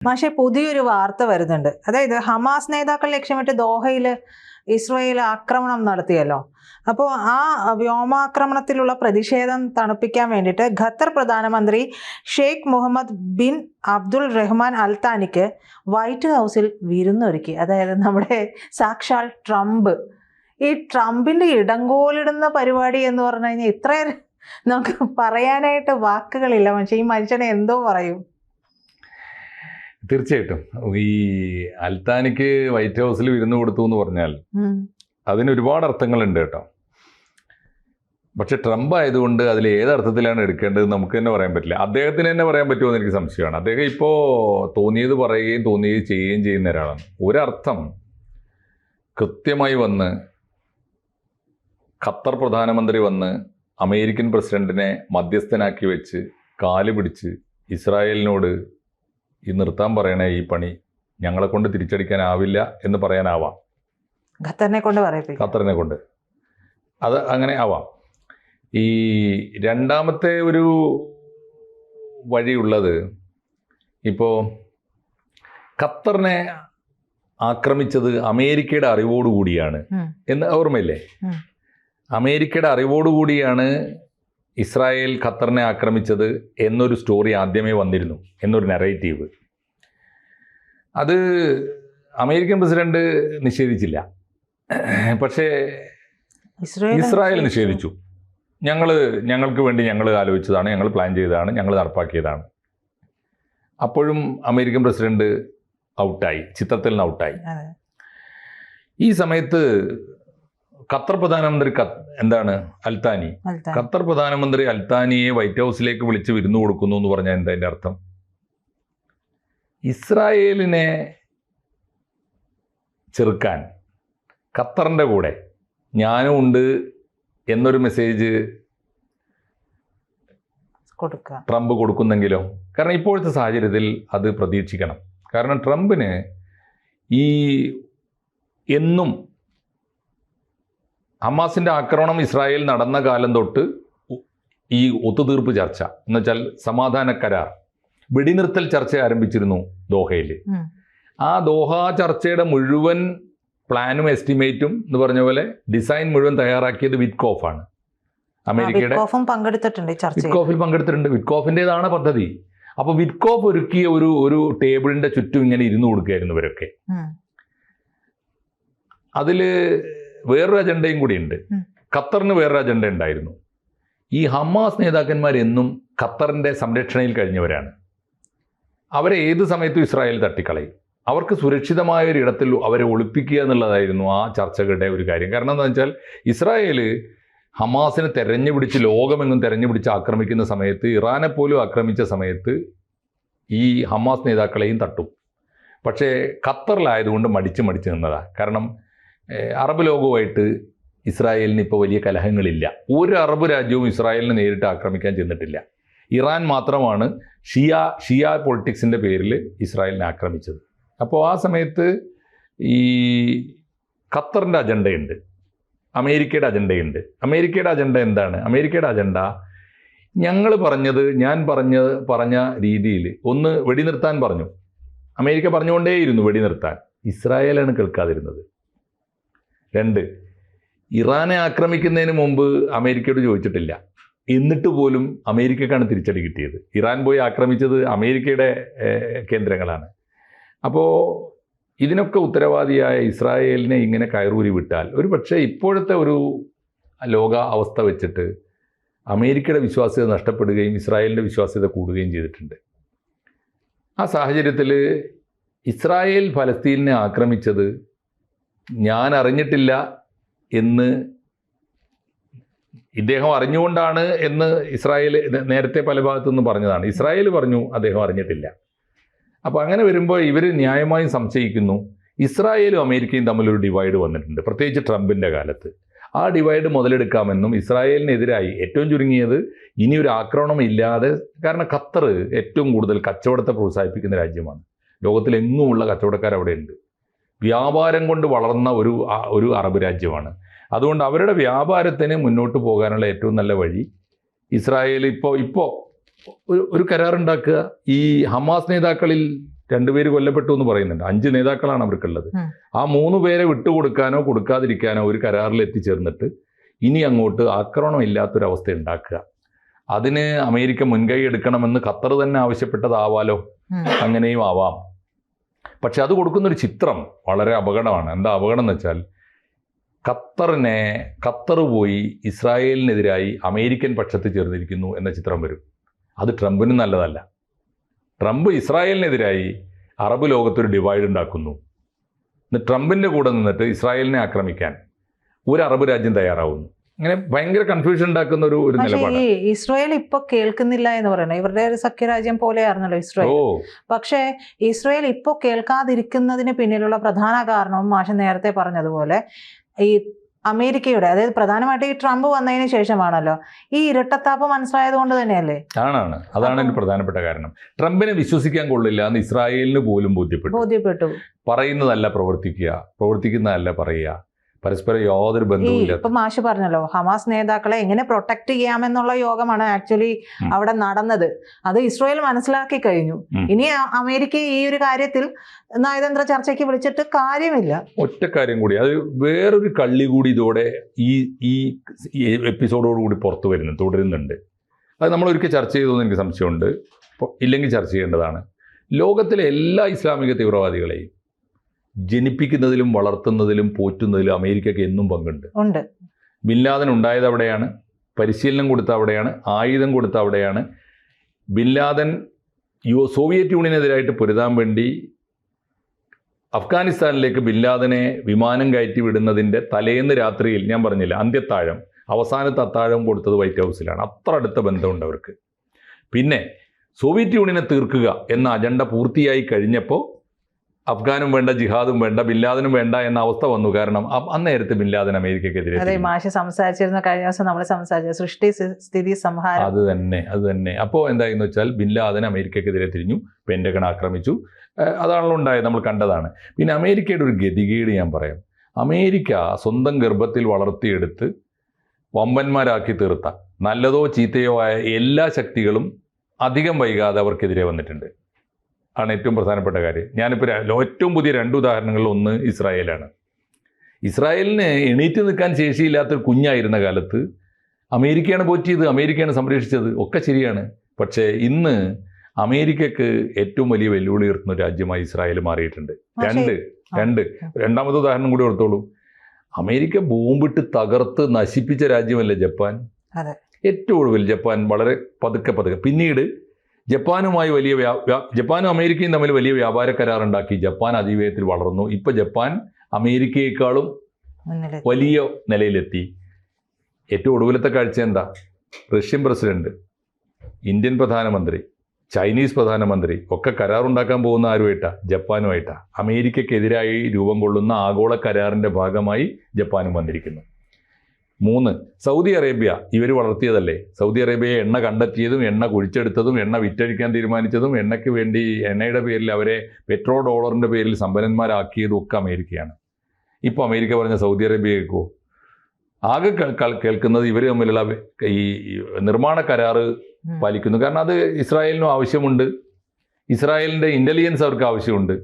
പക്ഷേ പുതിയൊരു വാർത്ത വരുന്നുണ്ട്. അതായത് ഹമാസ് നേതാക്കൾ ലക്ഷ്യമിട്ട് ദോഹയിൽ ഇസ്രായേൽ ആക്രമണം നടത്തിയല്ലോ. അപ്പോൾ ആ വ്യോമാക്രമണത്തിലുള്ള പ്രതിഷേധം തണുപ്പിക്കാൻ വേണ്ടിയിട്ട് ഖത്തർ പ്രധാനമന്ത്രി ഷെയ്ഖ് മുഹമ്മദ് ബിൻ അബ്ദുൾ റഹ്മാൻ അൽ താനിക്ക് വൈറ്റ് ഹൗസിൽ വിരുന്നൊരുക്കി. അതായത് നമ്മുടെ സാക്ഷാൽ ട്രംപ്. ഈ ട്രംപിൻ്റെ ഇടങ്കോലിടുന്ന പരിപാടി എന്ന് പറഞ്ഞു കഴിഞ്ഞാൽ ഇത്രയും നമുക്ക് പറയാനായിട്ട് വാക്കുകളില്ല. പക്ഷേ ഈ മനുഷ്യനെ എന്തോ പറയും. തീർച്ചയായിട്ടും ഈ അൽത്താനിക്ക് വൈറ്റ് ഹൗസിൽ വിരുന്ന് കൊടുത്തു എന്ന് പറഞ്ഞാൽ അതിന് ഒരുപാട് അർത്ഥങ്ങളുണ്ട് കേട്ടോ. പക്ഷെ ട്രംപ് ആയതുകൊണ്ട് അതിൽ ഏതർത്ഥത്തിലാണ് എടുക്കേണ്ടത് നമുക്ക് തന്നെ പറയാൻ പറ്റില്ല. അദ്ദേഹത്തിന് തന്നെ പറയാൻ പറ്റുമോ എന്ന് എനിക്ക് സംശയമാണ്. അദ്ദേഹം ഇപ്പോൾ തോന്നിയത് പറയുകയും തോന്നിയത് ചെയ്യുകയും ചെയ്യുന്ന ഒരാളാണ്. ഒരർത്ഥം കൃത്യമായി വന്ന് ഖത്തർ പ്രധാനമന്ത്രി വന്ന് അമേരിക്കൻ പ്രസിഡന്റിനെ മധ്യസ്ഥനാക്കി വെച്ച് കാല് പിടിച്ച് ഇസ്രായേലിനോട് ഈ നിർത്താൻ പറയണേ, ഈ പണി ഞങ്ങളെ കൊണ്ട് തിരിച്ചടിക്കാനാവില്ല എന്ന് പറയാനാവാം. ഖത്തറിനെ കൊണ്ട് അത് അങ്ങനെ ആവാം. ഈ രണ്ടാമത്തെ ഒരു വഴിയുള്ളത്, ഇപ്പോൾ ഖത്തറിനെ ആക്രമിച്ചത് അമേരിക്കയുടെ അറിവോടുകൂടിയാണ് എന്ന് ഓർമ്മയില്ലേ? അമേരിക്കയുടെ അറിവോടുകൂടിയാണ് ഇസ്രായേൽ ഖത്തറിനെ ആക്രമിച്ചത് എന്നൊരു സ്റ്റോറി ആദ്യമേ വന്നിരുന്നു, എന്നൊരു നറേറ്റീവ്. അത് അമേരിക്കൻ പ്രസിഡന്റ് നിഷേധിച്ചില്ല, പക്ഷേ ഇസ്രായേൽ നിഷേധിച്ചു. ഞങ്ങൾക്ക് വേണ്ടി ഞങ്ങൾ ആലോചിച്ചതാണ്, ഞങ്ങൾ പ്ലാൻ ചെയ്തതാണ്, ഞങ്ങൾ നടപ്പാക്കിയതാണ്. അപ്പോഴും അമേരിക്കൻ പ്രസിഡന്റ് ഔട്ടായി, ചിത്രത്തിൽ നിന്ന് ഔട്ടായി. ഈ സമയത്ത് ഖത്തർ പ്രധാനമന്ത്രി അൽത്താനി, ഖത്തർ പ്രധാനമന്ത്രി അൽത്താനിയെ വൈറ്റ് ഹൗസിലേക്ക് വിളിച്ച് വിരുന്ന് കൊടുക്കുന്നു എന്ന് പറഞ്ഞാൽ എന്താ അതിൻ്റെ അർത്ഥം? ഇസ്രായേലിനെ ചെറുക്കാൻ ഖത്തറിൻ്റെ കൂടെ ഞാനും ഉണ്ട് എന്നൊരു മെസ്സേജ് ട്രംപ് കൊടുക്കുന്നെങ്കിലോ? കാരണം ഇപ്പോഴത്തെ സാഹചര്യത്തിൽ അത് പ്രതീക്ഷിക്കണം. കാരണം ട്രംപിന് എന്നും ഹമാസിൻ്റെ ആക്രമണം ഇസ്രായേൽ നടന്ന കാലം തൊട്ട് ഈ ഒത്തുതീർപ്പ് ചർച്ച എന്ന് വെച്ചാൽ സമാധാന കരാർ, വെടിനിർത്തൽ ചർച്ച ആരംഭിച്ചിരുന്നു ദോഹയിൽ. ആ ദോഹ ചർച്ചയുടെ മുഴുവൻ പ്ലാനും എസ്റ്റിമേറ്റും എന്ന് പറഞ്ഞ പോലെ ഡിസൈൻ മുഴുവൻ തയ്യാറാക്കിയത് വിറ്റ്കോഫാണ്. അമേരിക്കയുടെ വിറ്റ്കോഫിൽ പങ്കെടുത്തിട്ടുണ്ട്. വിറ്റ്കോഫിൻ്റെതാണ് പദ്ധതി. അപ്പോൾ വിറ്റ്കോഫ് ഒരുക്കിയ ഒരു ടേബിളിൻ്റെ ചുറ്റും ഇങ്ങനെ ഇരുന്ന് കൊടുക്കുകയായിരുന്നു ഇവരൊക്കെ. അതിൽ വേറൊരു അജണ്ടയും കൂടിയുണ്ട്. ഖത്തറിന് വേറൊരു അജണ്ട ഉണ്ടായിരുന്നു. ഈ ഹമാസ് നേതാക്കന്മാരെന്നും ഖത്തറിൻ്റെ സംരക്ഷണയിൽ കഴിഞ്ഞവരാണ്. അവരെ ഏത് സമയത്തും ഇസ്രായേൽ തട്ടിക്കളയും. അവർക്ക് സുരക്ഷിതമായ ഒരു ഇടത്തിൽ അവരെ ഒളിപ്പിക്കുക എന്നുള്ളതായിരുന്നു ആ ചർച്ചകളുടെ ഒരു കാര്യം. കാരണം എന്താണെന്ന് വെച്ചാൽ ഇസ്രായേൽ ഹമാസിനെ ലോകമെങ്ങും തെരഞ്ഞുപിടിച്ച് ആക്രമിക്കുന്ന സമയത്ത്, ഇറാനെ പോലും ആക്രമിച്ച സമയത്ത് ഈ ഹമാസ് നേതാക്കളെയും തട്ടും. പക്ഷേ ഖത്തറിലായതുകൊണ്ട് മടിച്ച് നിന്നതാണ്. കാരണം അറബ് ലോകവുമായിട്ട് ഇസ്രായേലിന് ഇപ്പോൾ വലിയ കലഹങ്ങളില്ല. ഒരു അറബ് രാജ്യവും ഇസ്രായേലിനെ നേരിട്ട് ആക്രമിക്കാൻ ചെന്നിട്ടില്ല. ഇറാൻ മാത്രമാണ് ഷിയ പൊളിറ്റിക്സിൻ്റെ പേരിൽ ഇസ്രായേലിനെ ആക്രമിച്ചത്. അപ്പോൾ ആ സമയത്ത് ഈ ഖത്തറിൻ്റെ അജണ്ടയുണ്ട്, അമേരിക്കയുടെ അജണ്ടയുണ്ട്. അമേരിക്കയുടെ അജണ്ട എന്താണ്? അമേരിക്കയുടെ അജണ്ട ഞാൻ പറഞ്ഞ രീതിയിൽ ഒന്ന് വെടിനിർത്താൻ പറഞ്ഞു. അമേരിക്ക പറഞ്ഞുകൊണ്ടേയിരുന്നു വെടിനിർത്താൻ. ഇസ്രായേലാണ് കേൾക്കാതിരുന്നത്. 2, ഇറാനെ ആക്രമിക്കുന്നതിന് മുമ്പ് അമേരിക്കയോട് ചോദിച്ചിട്ടില്ല. എന്നിട്ട് പോലും അമേരിക്കക്കാണ് തിരിച്ചടി കിട്ടിയത്. ഇറാൻ പോയി ആക്രമിച്ചത് അമേരിക്കയുടെ കേന്ദ്രങ്ങളാണ്. അപ്പോൾ ഇതിനൊക്കെ ഉത്തരവാദിയായ ഇസ്രായേലിനെ ഇങ്ങനെ കയറൂരി വിട്ടാൽ പക്ഷേ ഇപ്പോഴത്തെ ഒരു ലോക അവസ്ഥ വെച്ചിട്ട് അമേരിക്കയുടെ വിശ്വാസ്യത നഷ്ടപ്പെടുകയും ഇസ്രായേലിൻ്റെ വിശ്വാസ്യത കൂടുകയും ചെയ്തിട്ടുണ്ട്. ആ സാഹചര്യത്തിൽ ഇസ്രായേൽ ഫലസ്തീനെ ആക്രമിച്ചത് ഞാൻ അറിഞ്ഞിട്ടില്ല എന്ന് ഇദ്ദേഹം അറിഞ്ഞുകൊണ്ടാണ് എന്ന് ഇസ്രായേൽ നേരത്തെ പല ഭാഗത്തുനിന്നും പറഞ്ഞതാണ്. ഇസ്രായേൽ പറഞ്ഞു അദ്ദേഹം അറിഞ്ഞിട്ടില്ല. അപ്പോൾ അങ്ങനെ വരുമ്പോൾ ഇവർ ന്യായമായും സംശയിക്കുന്നു. ഇസ്രായേലും അമേരിക്കയും തമ്മിലൊരു ഡിവൈഡ് വന്നിട്ടുണ്ട്, പ്രത്യേകിച്ച് ട്രംപിൻ്റെ കാലത്ത്. ആ ഡിവൈഡ് മുതലെടുക്കാമെന്നും ഇസ്രായേലിനെതിരായി ഏറ്റവും ചുരുങ്ങിയത് ഇനിയൊരു ആക്രമണം ഇല്ലാതെ, കാരണം ഖത്തർ ഏറ്റവും കൂടുതൽ കച്ചവടത്തെ പ്രോത്സാഹിപ്പിക്കുന്ന രാജ്യമാണ്. ലോകത്തിലെങ്ങുമുള്ള കച്ചവടക്കാർ അവിടെയുണ്ട്. വ്യാപാരം കൊണ്ട് വളർന്ന ഒരു അറബ് രാജ്യമാണ്. അതുകൊണ്ട് അവരുടെ വ്യാപാരത്തിന് മുന്നോട്ട് പോകാനുള്ള ഏറ്റവും നല്ല വഴി ഇസ്രായേൽ ഇപ്പോൾ ഒരു കരാറുണ്ടാക്കുക. ഈ ഹമാസ് നേതാക്കളിൽ 2 പേര് കൊല്ലപ്പെട്ടു എന്ന് പറയുന്നുണ്ട്. 5 നേതാക്കളാണ് അവർക്കുള്ളത്. ആ 3 പേരെ വിട്ടുകൊടുക്കാനോ കൊടുക്കാതിരിക്കാനോ ഒരു കരാറിൽ എത്തിച്ചേർന്നിട്ട് ഇനി അങ്ങോട്ട് ആക്രമണം ഇല്ലാത്തൊരവസ്ഥ ഉണ്ടാക്കുക. അതിന് അമേരിക്ക മുൻകൈ എടുക്കണമെന്ന് ഖത്തർ തന്നെ ആവശ്യപ്പെട്ടതാവാലോ, അങ്ങനെയും ആവാം. പക്ഷെ അത് കൊടുക്കുന്നൊരു ചിത്രം വളരെ അപകടമാണ്. എന്താ അപകടം എന്ന് വെച്ചാൽ, ഖത്തർ പോയി ഇസ്രായേലിനെതിരായി അമേരിക്കൻ പക്ഷത്ത് ചേർന്നിരിക്കുന്നു എന്ന ചിത്രം വരും. അത് ട്രംപിനും നല്ലതല്ല. ട്രംപ് ഇസ്രായേലിനെതിരായി അറബ് ലോകത്തൊരു ഡിവൈഡ് ഉണ്ടാക്കുന്നു. എന്നിട്ട് ട്രംപിൻ്റെ കൂടെ നിന്നിട്ട് ഇസ്രായേലിനെ ആക്രമിക്കാൻ ഒരു അറബ് രാജ്യം തയ്യാറാവുന്നു. അങ്ങനെ ഭയങ്കര കൺഫ്യൂഷൻ ഉണ്ടാക്കുന്ന ഒരു നിലപാട്. ഇസ്രായേൽ ഇപ്പൊ കേൾക്കുന്നില്ല എന്ന് പറയുന്നത് ഇവരുടെ ഒരു സഖ്യരാജ്യം പോലെയായിരുന്നല്ലോ ഇസ്രായേൽ. പക്ഷേ ഇസ്രായേൽ ഇപ്പൊ കേൾക്കാതിരിക്കുന്നതിന് പിന്നിലുള്ള പ്രധാന കാരണവും മാഷ് നേരത്തെ പറഞ്ഞതുപോലെ ഈ അമേരിക്കയുടെ, അതായത് പ്രധാനമായിട്ട് ഈ ട്രംപ് വന്നതിന് ശേഷമാണല്ലോ ഈ ഇരട്ടത്താപ്പ് മനസ്സിലായത് കൊണ്ട് തന്നെയല്ലേ? അതാണ് ഒരു പ്രധാനപ്പെട്ട കാരണം. ട്രംപിനെ വിശ്വസിക്കാൻ കൊള്ളില്ല എന്ന് ഇസ്രായേലിന് പോലും ബോധ്യപ്പെട്ടു. പറയുന്നതല്ല പ്രവർത്തിക്കുക, പ്രവർത്തിക്കുന്നതല്ല പറയുക, പരസ്പരം യാതൊരു ബന്ധവുമില്ല. ഇപ്പൊ മാഷ് പറഞ്ഞല്ലോ ഹമാസ് നേതാക്കളെ എങ്ങനെ പ്രൊട്ടക്ട് ചെയ്യാമെന്നുള്ള യോഗമാണ് ആക്ച്വലി അവിടെ നടന്നത്. അത് ഇസ്രായേൽ മനസ്സിലാക്കി കഴിഞ്ഞു. ഇനി അമേരിക്ക ഈ ഒരു കാര്യത്തിൽ നയതന്ത്ര ചർച്ചയ്ക്ക് വിളിച്ചിട്ട് കാര്യമില്ല. ഒറ്റ കാര്യം കൂടി, അത് വേറൊരു കള്ളി കൂടി ഇതോടെ ഈ എപ്പിസോഡോടുകൂടി പുറത്തു തുടരുന്നുണ്ട്. അത് നമ്മൾ ഒരിക്കൽ ചർച്ച ചെയ്തതെന്ന് എനിക്ക് സംശയമുണ്ട്, ഇല്ലെങ്കിൽ ചർച്ച ചെയ്യേണ്ടതാണ്. ലോകത്തിലെ എല്ലാ ഇസ്ലാമിക തീവ്രവാദികളെയും ജനിപ്പിക്കുന്നതിലും വളർത്തുന്നതിലും പോറ്റുന്നതിലും അമേരിക്കയ്ക്ക് എന്നും പങ്കുണ്ട്. ബിൻ ലാദൻ ഉണ്ടായത് അവിടെയാണ്, പരിശീലനം കൊടുത്ത അവിടെയാണ്, ആയുധം കൊടുത്ത അവിടെയാണ്. ബിൻ ലാദൻ സോവിയറ്റ് യൂണിയനെതിരായിട്ട് പൊരുതാൻ വേണ്ടി അഫ്ഗാനിസ്ഥാനിലേക്ക് ബിൻ ലാദനെ വിമാനം കയറ്റി വിടുന്നതിൻ്റെ തലേന്ന് രാത്രിയിൽ, ഞാൻ പറഞ്ഞില്ല, അന്ത്യത്താഴം, അവസാനത്തെ അത്താഴം കൊടുത്തത് വൈറ്റ് ഹൗസിലാണ്. അത്ര അടുത്ത ബന്ധമുണ്ട് അവർക്ക്. പിന്നെ സോവിയറ്റ് യൂണിയനെ തീർക്കുക എന്ന അജണ്ട പൂർത്തിയായി കഴിഞ്ഞപ്പോൾ അഫ്ഗാനും വേണ്ട, ജിഹാദും വേണ്ട, ബിൻ ലാദനും വേണ്ട എന്ന അവസ്ഥ വന്നു. കാരണം അന്നേരത്തെ ബിൻ ലാദൻ അമേരിക്കക്കെതിരെ കഴിഞ്ഞ ദിവസം നമ്മൾ സംസാരിച്ച സൃഷ്ടി സ്ഥിതി സംഹാരം അത് തന്നെ. അപ്പോൾ എന്തായെന്ന് വെച്ചാൽ ബിൻ ലാദൻ അമേരിക്കക്കെതിരെ തിരിഞ്ഞു, പെൻറ്റഗൺ ആക്രമിച്ചു. അതാണല്ലോ ഉണ്ടായത്, നമ്മൾ കണ്ടതാണ്. പിന്നെ അമേരിക്കയുടെ ഒരു ഗതികേട് ഞാൻ പറയാം. അമേരിക്ക സ്വന്തം ഗർഭത്തിൽ വളർത്തിയെടുത്ത് വമ്പന്മാരാക്കി തീർത്ത നല്ലതോ ചീത്തയോ ആയ എല്ലാ ശക്തികളും അധികം വൈകാതെ അവർക്കെതിരെ വന്നിട്ടുണ്ട്. ആണ് ഏറ്റവും പ്രധാനപ്പെട്ട കാര്യം. ഞാനിപ്പോൾ ഏറ്റവും പുതിയ 2 ഉദാഹരണങ്ങളിൽ ഒന്ന് ഇസ്രായേലാണ്. ഇസ്രായേലിന് എണീറ്റ് നിൽക്കാൻ ശേഷിയില്ലാത്തൊരു കുഞ്ഞായിരുന്ന കാലത്ത് അമേരിക്കയാണ് പോറ്റിയത്, അമേരിക്കയാണ് സംരക്ഷിച്ചത്, ഒക്കെ ശരിയാണ്. പക്ഷേ ഇന്ന് അമേരിക്കക്ക് ഏറ്റവും വലിയ വെല്ലുവിളി ഉയർത്തുന്ന രാജ്യമായി ഇസ്രായേൽ മാറിയിട്ടുണ്ട്. രണ്ടാമത്തെ ഉദാഹരണം കൂടി ഓർത്തോളൂ. അമേരിക്ക ബോംബിട്ട് തകർത്ത് നശിപ്പിച്ച രാജ്യമല്ലേ ജപ്പാൻ? ഏറ്റവും ഒടുവിൽ ജപ്പാൻ വളരെ പതുക്കെ പിന്നീട് ജപ്പാനും അമേരിക്കയും തമ്മിൽ വലിയ വ്യാപാര കരാറുണ്ടാക്കി. ജപ്പാൻ അതിവേഗത്തിൽ വളർന്നു. ഇപ്പം ജപ്പാൻ അമേരിക്കയെക്കാളും വലിയ നിലയിലെത്തി. ഏറ്റവും ഒടുവിലത്തെ കാഴ്ച എന്താ? റഷ്യൻ പ്രസിഡന്റ്, ഇന്ത്യൻ പ്രധാനമന്ത്രി, ചൈനീസ് പ്രധാനമന്ത്രി ഒക്കെ കരാറുണ്ടാക്കാൻ പോകുന്ന ആരുമായിട്ടാ? ജപ്പാനുമായിട്ടാ. അമേരിക്കക്കെതിരായി രൂപം കൊള്ളുന്ന ആഗോള കരാറിൻ്റെ ഭാഗമായി ജപ്പാനും വന്നിരിക്കുന്നു. 3, സൗദി അറേബ്യ ഇവർ വളർത്തിയതല്ലേ. സൗദി അറേബ്യയെ എണ്ണ കണ്ടെത്തിയതും എണ്ണ കുഴിച്ചെടുത്തതും എണ്ണ വിറ്റഴിക്കാൻ തീരുമാനിച്ചതും എണ്ണയ്ക്ക് വേണ്ടി എണ്ണയുടെ പേരിൽ അവരെ പെട്രോ ഡോളറിൻ്റെ പേരിൽ സമ്പന്നന്മാരാക്കിയതും ഒക്കെ അമേരിക്കയാണ്. ഇപ്പോൾ അമേരിക്ക പറഞ്ഞ സൗദി അറേബ്യ കേൾക്കുമോ? ആകെ കേൾക്കുന്നത് ഇവർ തമ്മിലുള്ള ഈ നിർമ്മാണ കരാറ് പാലിക്കുന്നു. കാരണം അത് ഇസ്രായേലിനും ആവശ്യമുണ്ട്, ഇസ്രായേലിൻ്റെ ഇൻ്റലിജൻസ് അവർക്ക് ആവശ്യമുണ്ട്,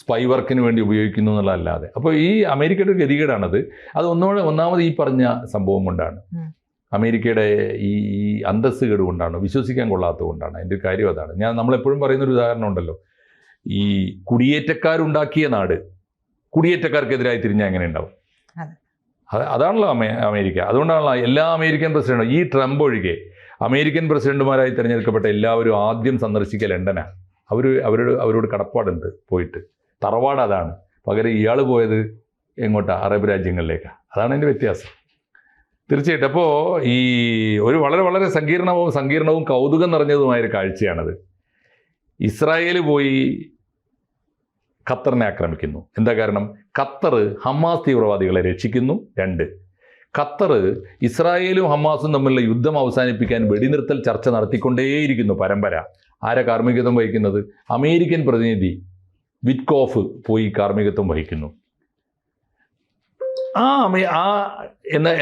സ്പൈ വർക്കിന് വേണ്ടി ഉപയോഗിക്കുന്നു എന്നുള്ളതല്ലാതെ. അപ്പോൾ ഈ അമേരിക്കയുടെ ഒരു ഗതികേടാണത്. അത് ഒന്നാമത് ഈ പറഞ്ഞ സംഭവം കൊണ്ടാണ്, അമേരിക്കയുടെ ഈ അന്തസ്സ് കേട് കൊണ്ടാണ്, വിശ്വസിക്കാൻ കൊള്ളാത്തത് കൊണ്ടാണ്. അതിൻ്റെ ഒരു കാര്യം അതാണ്. നമ്മളെപ്പോഴും പറയുന്നൊരു ഉദാഹരണം ഉണ്ടല്ലോ, ഈ കുടിയേറ്റക്കാരുണ്ടാക്കിയ നാട് കുടിയേറ്റക്കാർക്കെതിരായി തിരിഞ്ഞാൽ എങ്ങനെ ഉണ്ടാവും? അതാണല്ലോ അമേരിക്ക. അതുകൊണ്ടാണല്ലോ എല്ലാ അമേരിക്കൻ പ്രസിഡന്റും, ഈ ട്രംപ് ഒഴികെ അമേരിക്കൻ പ്രസിഡന്റുമാരായി തിരഞ്ഞെടുക്കപ്പെട്ട എല്ലാവരും ആദ്യം സന്ദർശിക്കുക ലണ്ടനാണ്. അവരോട് കടപ്പാടുണ്ട്, പോയിട്ട് തറവാട് അതാണ്. പകരം ഇയാൾ പോയത് എങ്ങോട്ടാ? അറബ് രാജ്യങ്ങളിലേക്കാണ്. അതാണ് അതിൻ്റെ വ്യത്യാസം തീർച്ചയായിട്ടും. അപ്പോൾ ഈ ഒരു വളരെ വളരെ സങ്കീർണവും കൗതുകം നിറഞ്ഞതുമായൊരു കാഴ്ചയാണത്. ഇസ്രായേൽ പോയി ഖത്തറിനെ ആക്രമിക്കുന്നു. എന്താ കാരണം? ഖത്തർ ഹമാസ് തീവ്രവാദികളെ രക്ഷിക്കുന്നു. 2, ഖത്തർ ഇസ്രായേലും ഹമാസും തമ്മിലുള്ള യുദ്ധം അവസാനിപ്പിക്കാൻ വെടിനിർത്തൽ ചർച്ച നടത്തിക്കൊണ്ടേയിരിക്കുന്നു പരമ്പര. ആരെ കാർമ്മികത്വം വഹിക്കുന്നത്? അമേരിക്കൻ പ്രതിനിധി വിറ്റ്കോഫ് പോയി കാർമ്മികത്വം വഹിക്കുന്നു.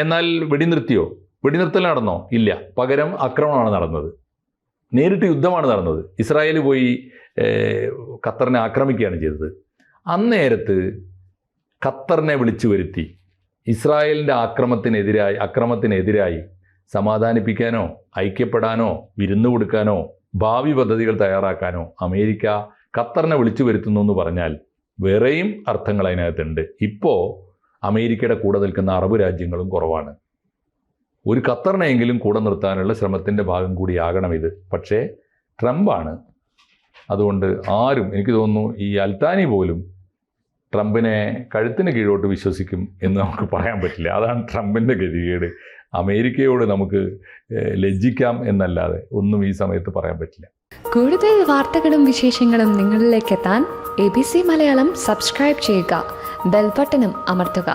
എന്നാൽ വെടിനിർത്തൽ നടന്നോ? ഇല്ല. പകരം ആക്രമണമാണ് നടന്നത്. നേരിട്ട് യുദ്ധമാണ് നടന്നത്. ഇസ്രായേൽ പോയി ഖത്തറിനെ ആക്രമിക്കുകയാണ് ചെയ്തത്. അന്നേരത്ത് ഖത്തറിനെ വിളിച്ചു വരുത്തി ഇസ്രായേലിൻ്റെ അക്രമത്തിനെതിരായി സമാധാനിപ്പിക്കാനോ ഐക്യപ്പെടാനോ വിരുന്നു കൊടുക്കാനോ ഭാവി പദ്ധതികൾ തയ്യാറാക്കാനോ അമേരിക്ക ഖത്തറിനെ വിളിച്ചു വരുത്തുന്നു എന്ന് പറഞ്ഞാൽ വേറെയും അർത്ഥങ്ങൾ അതിനകത്തുണ്ട്. ഇപ്പോൾ അമേരിക്കയുടെ കൂടെ നിൽക്കുന്ന അറബ് രാജ്യങ്ങളും കുറവാണ്. ഒരു ഖത്തറിനെയെങ്കിലും കൂടെ നിർത്താനുള്ള ശ്രമത്തിൻ്റെ ഭാഗം കൂടിയാകണം ഇത്. പക്ഷേ ട്രംപാണ്. അതുകൊണ്ട് ആരും, എനിക്ക് തോന്നുന്നു ഈ അൽത്താനി പോലും ട്രംപിനെ കഴുത്തിന് കീഴോട്ട് വിശ്വസിക്കും എന്ന് നമുക്ക് പറയാൻ പറ്റില്ല. അതാണ് ട്രംപിൻ്റെ ഗതികേട്. അമേരിക്കയോട് നമുക്ക് ലജ്ജിക്കാം എന്നല്ലാതെ ഒന്നും ഈ സമയത്ത് പറയാൻ പറ്റില്ല. കൂടുതൽ വാർത്തകളും വിശേഷങ്ങളും നിങ്ങളിലേക്ക് എത്താൻ ABC മലയാളം സബ്സ്ക്രൈബ് ചെയ്യുക, ബെൽ ബട്ടണും അമർത്തുക.